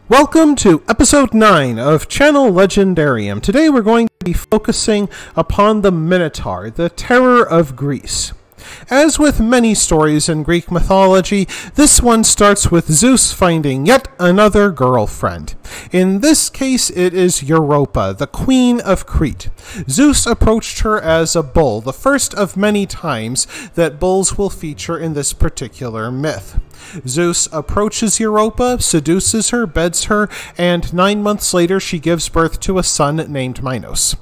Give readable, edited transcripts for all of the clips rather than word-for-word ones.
Welcome to episode 9 of Channel Legendarium. Today we're going to be focusing upon the Minotaur, the terror of Greece. As with many stories in Greek mythology, this one starts with Zeus finding yet another girlfriend. In this case, it is Europa, the queen of Crete. Zeus approached her as a bull, the first of many times that bulls will feature in this particular myth. Zeus approaches Europa, seduces her, beds her, and 9 months later she gives birth to a son named Minos.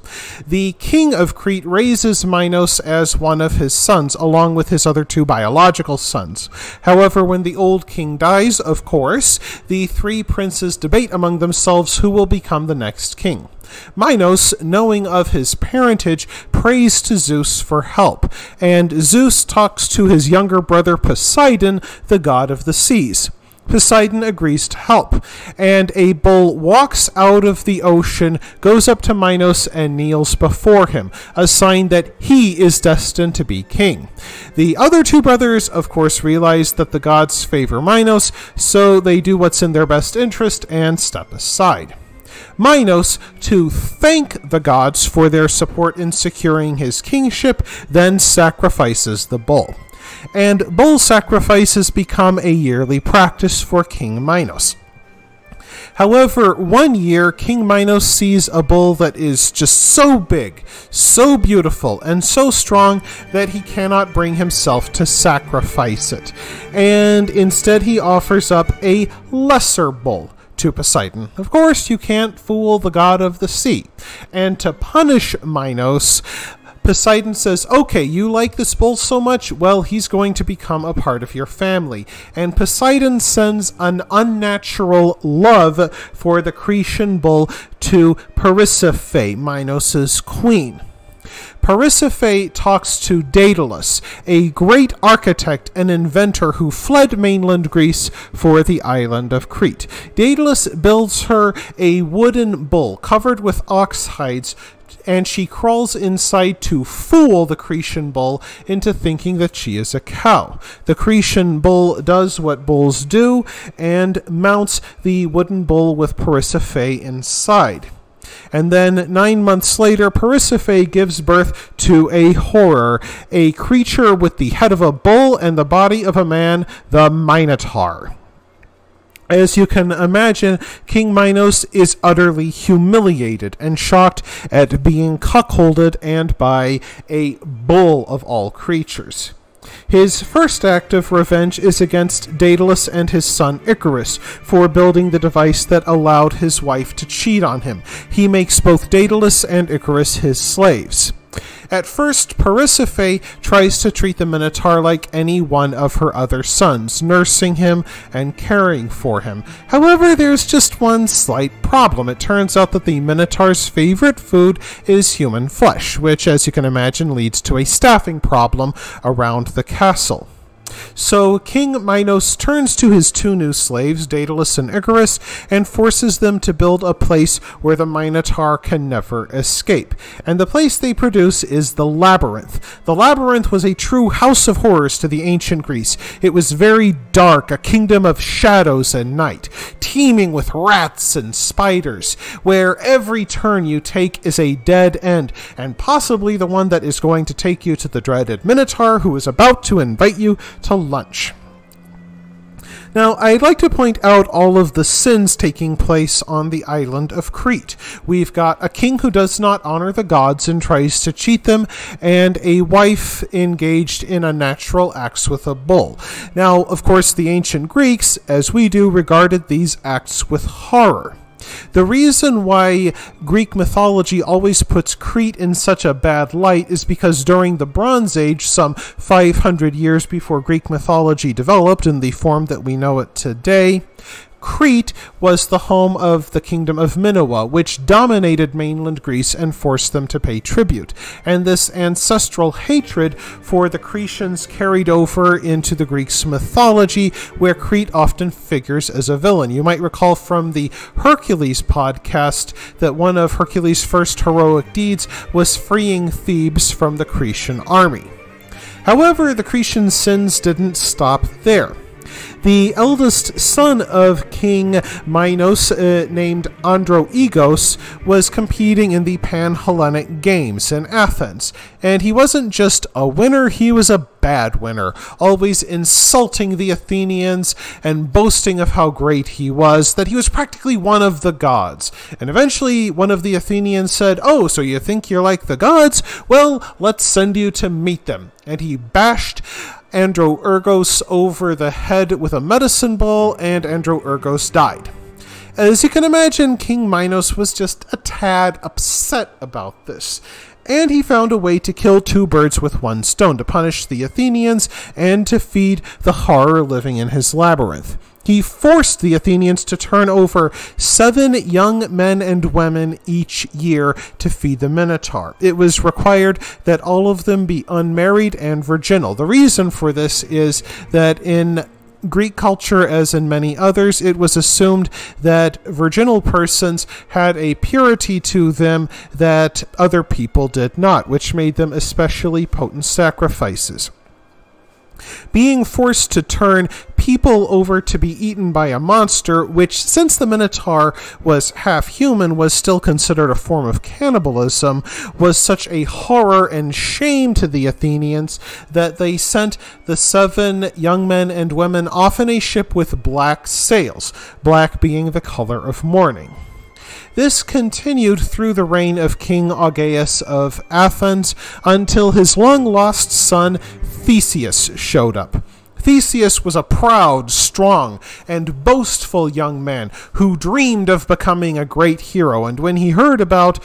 The king of Crete raises Minos as one of his sons, along with his other 2 biological sons. However, when the old king dies, of course, the 3 princes debate among themselves who will become the next king. Minos, knowing of his parentage, prays to Zeus for help, and Zeus talks to his younger brother Poseidon, the god of the seas. Poseidon agrees to help, and a bull walks out of the ocean, goes up to Minos, and kneels before him, a sign that he is destined to be king. The other 2 brothers, of course, realize that the gods favor Minos, so they do what's in their best interest and step aside. Minos, to thank the gods for their support in securing his kingship, then sacrifices the bull. And bull sacrifices become a yearly practice for King Minos. However, one year, King Minos sees a bull that is just so big, so beautiful, and so strong that he cannot bring himself to sacrifice it. And instead he offers up a lesser bull to Poseidon. Of course, you can't fool the god of the sea. And to punish Minos, Poseidon says, okay, you like this bull so much? Well, he's going to become a part of your family. And Poseidon sends an unnatural love for the Cretan bull to Persephone, Minos' queen. Persephone talks to Daedalus, a great architect and inventor who fled mainland Greece for the island of Crete. Daedalus builds her a wooden bull covered with ox hides, and she crawls inside to fool the Cretan bull into thinking that she is a cow. The Cretan bull does what bulls do and mounts the wooden bull with Persephone inside. And then 9 months later, Persephone gives birth to a horror, a creature with the head of a bull and the body of a man, the Minotaur. As you can imagine, King Minos is utterly humiliated and shocked at being cuckolded and by a bull of all creatures. His first act of revenge is against Daedalus and his son Icarus for building the device that allowed his wife to cheat on him. He makes both Daedalus and Icarus his slaves. At first, Persephone tries to treat the Minotaur like any one of her other sons, nursing him and caring for him. However, there's just one slight problem. It turns out that the Minotaur's favorite food is human flesh, which, as you can imagine, leads to a staffing problem around the castle. So King Minos turns to his 2 new slaves, Daedalus and Icarus, and forces them to build a place where the Minotaur can never escape. And the place they produce is the Labyrinth. The Labyrinth was a true house of horrors to the ancient Greece. It was very dark, a kingdom of shadows and night, teeming with rats and spiders, where every turn you take is a dead end, and possibly the one that is going to take you to the dreaded Minotaur, who is about to invite you to lunch. Now, I'd like to point out all of the sins taking place on the island of Crete. We've got a king who does not honor the gods and tries to cheat them, and a wife engaged in unnatural acts with a bull. Now, of course, the ancient Greeks, as we do, regarded these acts with horror. The reason why Greek mythology always puts Crete in such a bad light is because during the Bronze Age, some 500 years before Greek mythology developed in the form that we know it today, Crete was the home of the kingdom of Minotaur, which dominated mainland Greece and forced them to pay tribute. And this ancestral hatred for the Cretans carried over into the Greeks' mythology, where Crete often figures as a villain. You might recall from the Hercules podcast that one of Hercules' first heroic deeds was freeing Thebes from the Cretan army. However, the Cretan sins didn't stop there. The eldest son of King Minos, named Androegos, was competing in the Pan-Hellenic Games in Athens. And he wasn't just a winner, he was a bad winner, always insulting the Athenians and boasting of how great he was, that he was practically one of the gods. And eventually one of the Athenians said, "Oh, so you think you're like the gods? Well, let's send you to meet them." And he bashed Androergos over the head with a medicine ball, and Androergos died. As you can imagine, King Minos was just a tad upset about this, and he found a way to kill two birds with one stone, to punish the Athenians and to feed the horror living in his labyrinth. He forced the Athenians to turn over 7 young men and women each year to feed the Minotaur. It was required that all of them be unmarried and virginal. The reason for this is that in Greek culture, as in many others, it was assumed that virginal persons had a purity to them that other people did not, which made them especially potent sacrifices. Being forced to turn people over to be eaten by a monster, which, since the Minotaur was half human, was still considered a form of cannibalism, was such a horror and shame to the Athenians that they sent the 7 young men and women off in a ship with black sails, black being the color of mourning. This continued through the reign of King Augeas of Athens until his long-lost son Theseus showed up. Theseus was a proud, strong, and boastful young man who dreamed of becoming a great hero, and when he heard about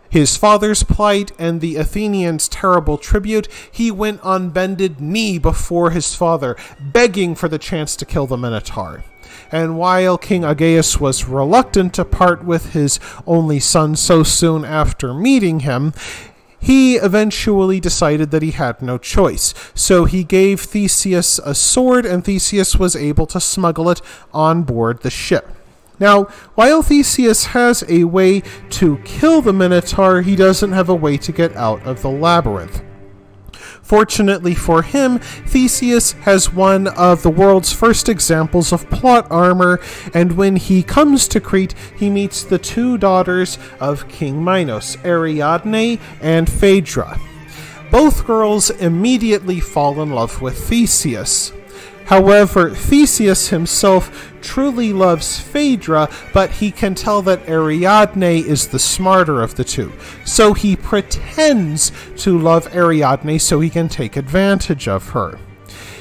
his father's plight and the Athenians' terrible tribute, he went on bended knee before his father, begging for the chance to kill the Minotaur. And while King Augeas was reluctant to part with his only son so soon after meeting him, he eventually decided that he had no choice. So he gave Theseus a sword, and Theseus was able to smuggle it on board the ship. Now, while Theseus has a way to kill the Minotaur, he doesn't have a way to get out of the labyrinth. Fortunately for him, Theseus has one of the world's first examples of plot armor, and when he comes to Crete, he meets the 2 daughters of King Minos, Ariadne and Phaedra. Both girls immediately fall in love with Theseus. However, Theseus himself truly loves Phaedra, but he can tell that Ariadne is the smarter of the 2. So he pretends to love Ariadne so he can take advantage of her.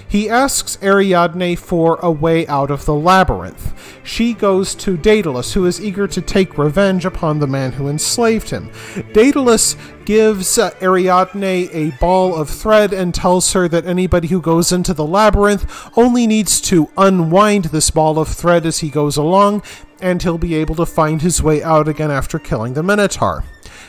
He asks Ariadne for a way out of the labyrinth. She goes to Daedalus, who is eager to take revenge upon the man who enslaved him. Daedalus gives Ariadne a ball of thread and tells her that anybody who goes into the labyrinth only needs to unwind this ball of thread as he goes along, and he'll be able to find his way out again after killing the Minotaur.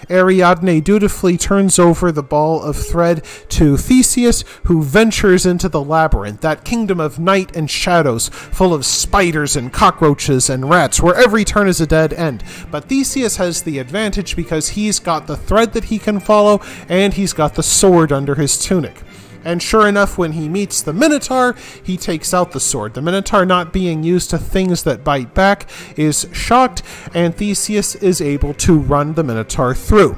Ariadne dutifully turns over the ball of thread to Theseus, who ventures into the labyrinth, that kingdom of night and shadows, full of spiders and cockroaches and rats, where every turn is a dead end. But Theseus has the advantage because he's got the thread that he can follow, and he's got the sword under his tunic. And sure enough, when he meets the Minotaur, he takes out the sword. The Minotaur, not being used to things that bite back, is shocked, and Theseus is able to run the Minotaur through.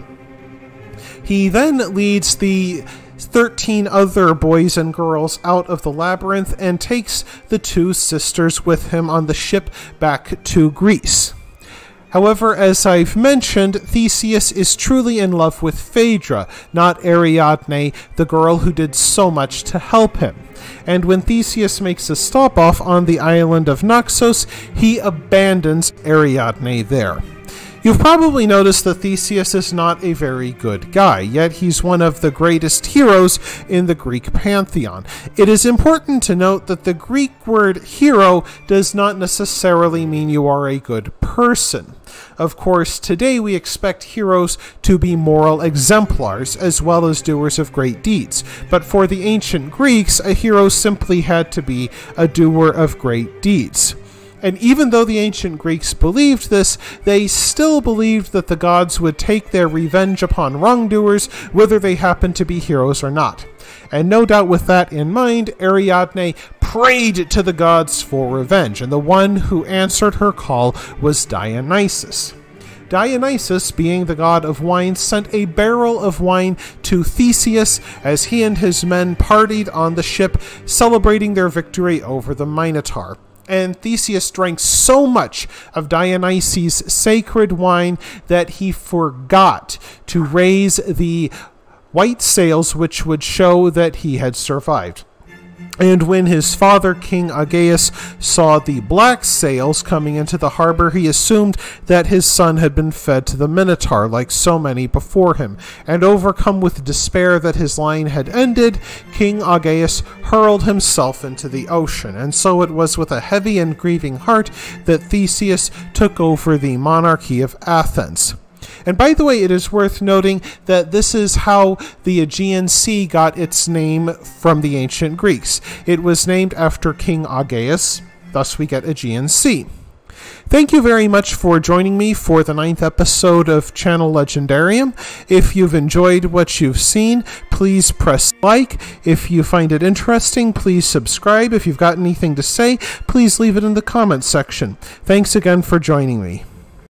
He then leads the 13 other boys and girls out of the labyrinth and takes the 2 sisters with him on the ship back to Greece. However, as I've mentioned, Theseus is truly in love with Phaedra, not Ariadne, the girl who did so much to help him. And when Theseus makes a stop-off on the island of Naxos, he abandons Ariadne there. You've probably noticed that Theseus is not a very good guy, yet he's one of the greatest heroes in the Greek pantheon. It is important to note that the Greek word hero does not necessarily mean you are a good person. Of course, today we expect heroes to be moral exemplars as well as doers of great deeds, but for the ancient Greeks, a hero simply had to be a doer of great deeds. And even though the ancient Greeks believed this, they still believed that the gods would take their revenge upon wrongdoers, whether they happened to be heroes or not. And no doubt with that in mind, Ariadne prayed to the gods for revenge, and the one who answered her call was Dionysus. Dionysus, being the god of wine, sent a barrel of wine to Theseus as he and his men partied on the ship, celebrating their victory over the Minotaur. And Theseus drank so much of Dionysus' sacred wine that he forgot to raise the white sails, which would show that he had survived. And when his father, King Aegeus, saw the black sails coming into the harbor, he assumed that his son had been fed to the Minotaur, like so many before him. And overcome with despair that his line had ended, King Aegeus hurled himself into the ocean. And so it was with a heavy and grieving heart that Theseus took over the monarchy of Athens. And by the way, it is worth noting that this is how the Aegean Sea got its name from the ancient Greeks. It was named after King Aegeus, thus we get Aegean Sea. Thank you very much for joining me for the 9th episode of Channel Legendarium. If you've enjoyed what you've seen, please press like. If you find it interesting, please subscribe. If you've got anything to say, please leave it in the comments section. Thanks again for joining me.